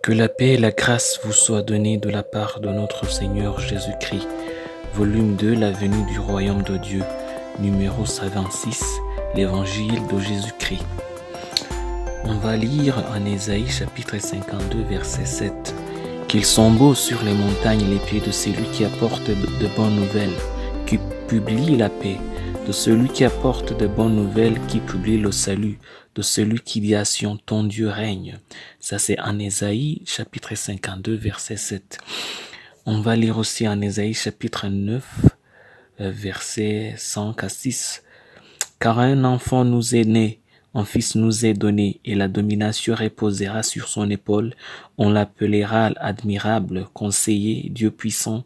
Que la paix et la grâce vous soient données de la part de notre Seigneur Jésus-Christ. Volume 2, la venue du royaume de Dieu. Numéro 126, l'évangile de Jésus-Christ. On va lire en Ésaïe chapitre 52, verset 7. Qu'ils sont beaux sur les montagnes les pieds de celui qui apporte de bonnes nouvelles, qui publie la paix, de celui qui apporte de bonnes nouvelles, qui publie le salut, de celui qui dit à Sion, ton Dieu règne. Ça c'est en Ésaïe chapitre 52, verset 7. On va lire aussi en Ésaïe chapitre 9, verset 5 à 6. Car un enfant nous est né, un fils nous est donné, et la domination reposera sur son épaule. On l'appellera admirable, conseiller, Dieu puissant,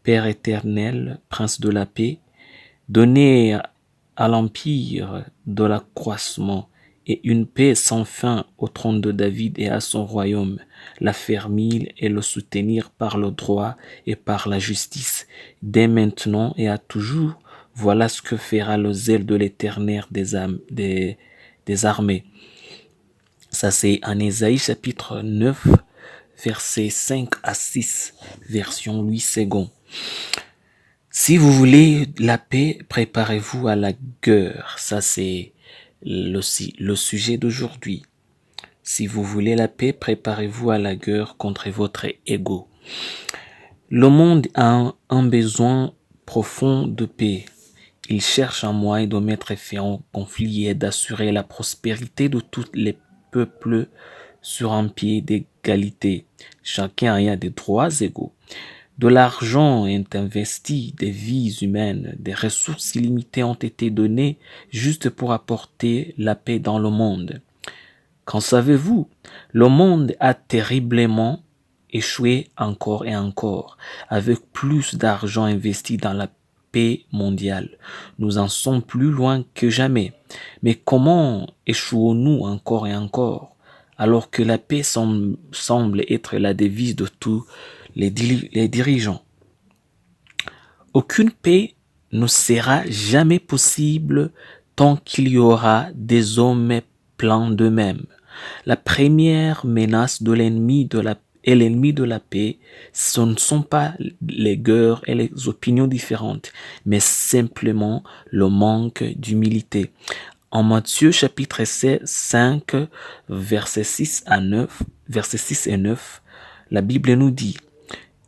Père éternel, prince de la paix. Donné à l'empire de l'accroissement et une paix sans fin au trône de David et à son royaume, l'affermir et le soutenir par le droit et par la justice, dès maintenant et à toujours. Voilà ce que fera le zèle de l'Éternel des armées. Ça c'est en Ésaïe chapitre 9, versets 5 à 6, version Louis II. Si vous voulez la paix, préparez-vous à la guerre. Ça, c'est le sujet d'aujourd'hui. Si vous voulez la paix, préparez-vous à la guerre contre votre ego. Le monde a un besoin profond de paix. Il cherche un moyen de mettre fin au conflit et d'assurer la prospérité de tous les peuples sur un pied d'égalité. Chacun a des droits égaux. De l'argent est investi, des vies humaines, des ressources illimitées ont été données juste pour apporter la paix dans le monde. Qu'en savez-vous? Le monde a terriblement échoué encore et encore, avec plus d'argent investi dans la paix mondiale. Nous en sommes plus loin que jamais. Mais comment échouons-nous encore et encore, alors que la paix semble être la devise de tous les dirigeants? Aucune paix ne sera jamais possible tant qu'il y aura des hommes pleins d'eux-mêmes. La première menace de l'ennemi de la paix, ce ne sont pas les guerres et les opinions différentes, mais simplement le manque d'humilité. En Matthieu chapitre 5, versets 6 et 9, la Bible nous dit: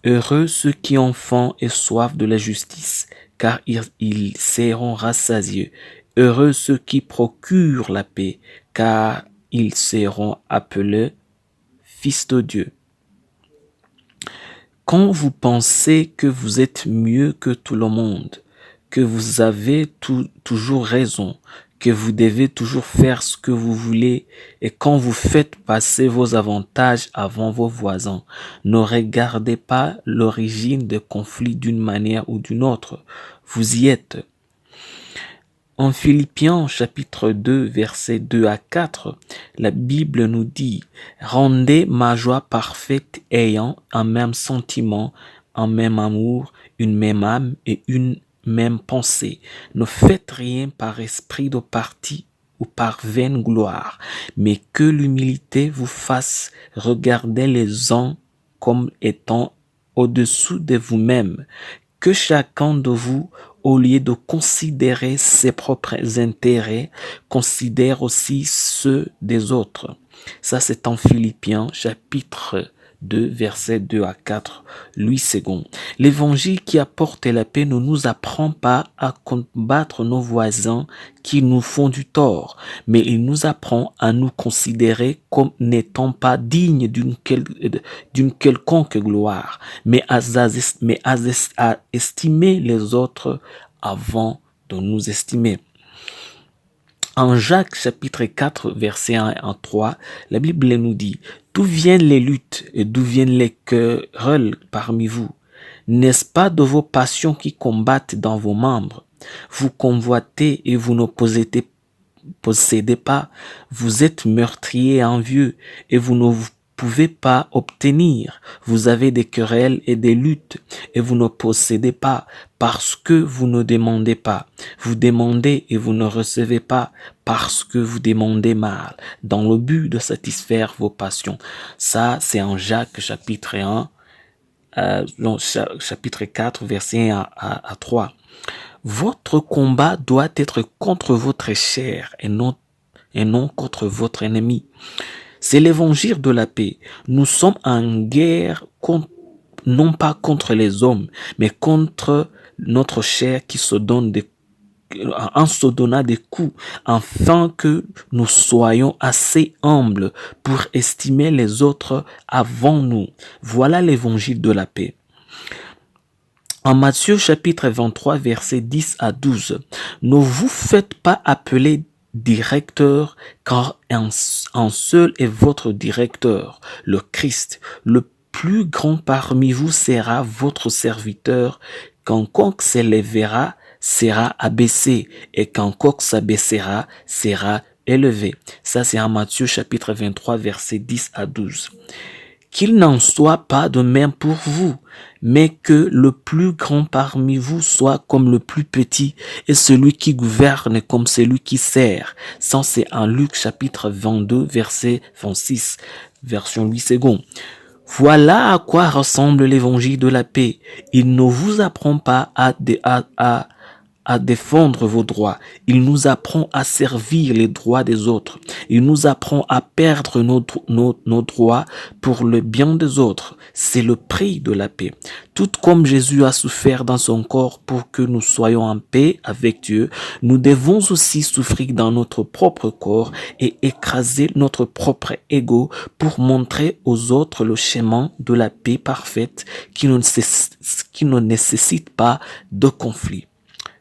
heureux ceux qui ont faim et soif de la justice, car ils seront rassasiés. Heureux ceux qui procurent la paix, car ils seront appelés fils de Dieu. Quand vous pensez que vous êtes mieux que tout le monde, que vous avez toujours raison, que vous devez toujours faire ce que vous voulez, et quand vous faites passer vos avantages avant vos voisins, ne regardez pas l'origine des conflits d'une manière ou d'une autre. Vous y êtes. En Philippiens chapitre 2, versets 2 à 4, la Bible nous dit: rendez ma joie parfaite ayant un même sentiment, un même amour, une même âme et une même pensée. Ne faites rien par esprit de parti ou par vaine gloire, mais que l'humilité vous fasse regarder les uns comme étant au-dessous de vous-même. Que chacun de vous, au lieu de considérer ses propres intérêts, considère aussi ceux des autres. Ça, c'est en Philippiens chapitre 2, versets 2 à 4, Louis II. L'évangile qui apporte la paix ne nous apprend pas à combattre nos voisins qui nous font du tort, mais il nous apprend à nous considérer comme n'étant pas dignes d'une quelconque gloire, mais à estimer les autres avant de nous estimer. En Jacques chapitre 4, verset 1 à 3, la Bible nous dit: d'où viennent les luttes et d'où viennent les querelles parmi vous? N'est-ce pas de vos passions qui combattent dans vos membres? Vous convoitez et vous ne possédez pas. Vous êtes meurtriers et envieux et vous ne vous pouvez pas obtenir. Vous avez des querelles et des luttes et vous ne possédez pas parce que vous ne demandez pas. Vous demandez et vous ne recevez pas parce que vous demandez mal, dans le but de satisfaire vos passions. Ça, c'est en Jacques chapitre 1, chapitre 4, verset 1 à 3. Votre combat doit être contre votre chair et non contre votre ennemi. C'est l'évangile de la paix. Nous sommes en guerre non pas contre les hommes, mais contre notre chair qui se donne en se donnant des coups, afin que nous soyons assez humbles pour estimer les autres avant nous. Voilà l'évangile de la paix. En Matthieu chapitre 23, versets 10 à 12, ne vous faites pas appeler directeur, car un seul est votre directeur, le Christ. Le plus grand parmi vous sera votre serviteur. Quiconque s'élèvera sera abaissé, et quiconque s'abaissera sera élevé. Ça, c'est en Matthieu chapitre 23, versets 10 à 12. Qu'il n'en soit pas de même pour vous, mais que le plus grand parmi vous soit comme le plus petit, et celui qui gouverne comme celui qui sert. Ça, c'est en Luc chapitre 22, verset 26, version 8 secondes. Voilà à quoi ressemble l'évangile de la paix. Il ne vous apprend pas à défendre vos droits. Il nous apprend à servir les droits des autres. Il nous apprend à perdre nos droits pour le bien des autres. C'est le prix de la paix. Tout comme Jésus a souffert dans son corps pour que nous soyons en paix avec Dieu, nous devons aussi souffrir dans notre propre corps et écraser notre propre ego pour montrer aux autres le chemin de la paix parfaite qui ne nécessite pas de conflit.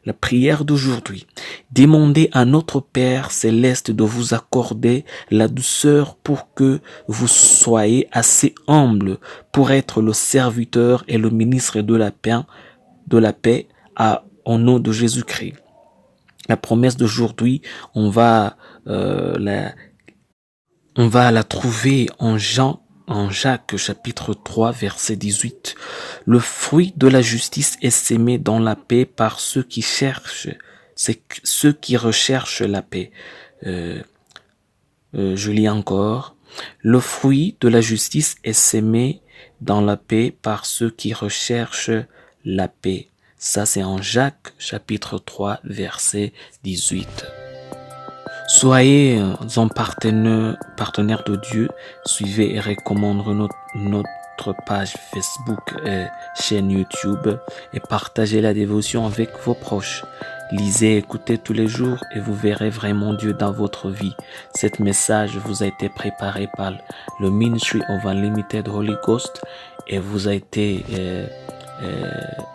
La prière d'aujourd'hui. Demandez à notre Père céleste de vous accorder la douceur pour que vous soyez assez humble pour être le serviteur et le ministre de la paix au nom de Jésus-Christ. La promesse d'aujourd'hui, on va la trouver en Jacques chapitre 3 verset 18. Le fruit de la justice est sémé dans la paix par ceux qui recherchent la paix. Je lis encore. Le fruit de la justice est sémé dans la paix par ceux qui recherchent la paix. Ça, c'est en Jacques chapitre 3 verset 18. Soyez un partenaire de Dieu. Suivez et recommandez notre page Facebook et chaîne YouTube et partagez la dévotion avec vos proches. Lisez, écoutez tous les jours et vous verrez vraiment Dieu dans votre vie. Cet message vous a été préparé par le Ministry of Unlimited Holy Ghost et vous a été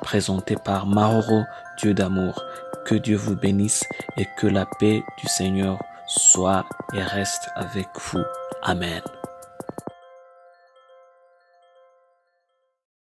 présenté par Mahoro, Dieu d'amour. Que Dieu vous bénisse et que la paix du Seigneur soit et reste avec vous. Amen.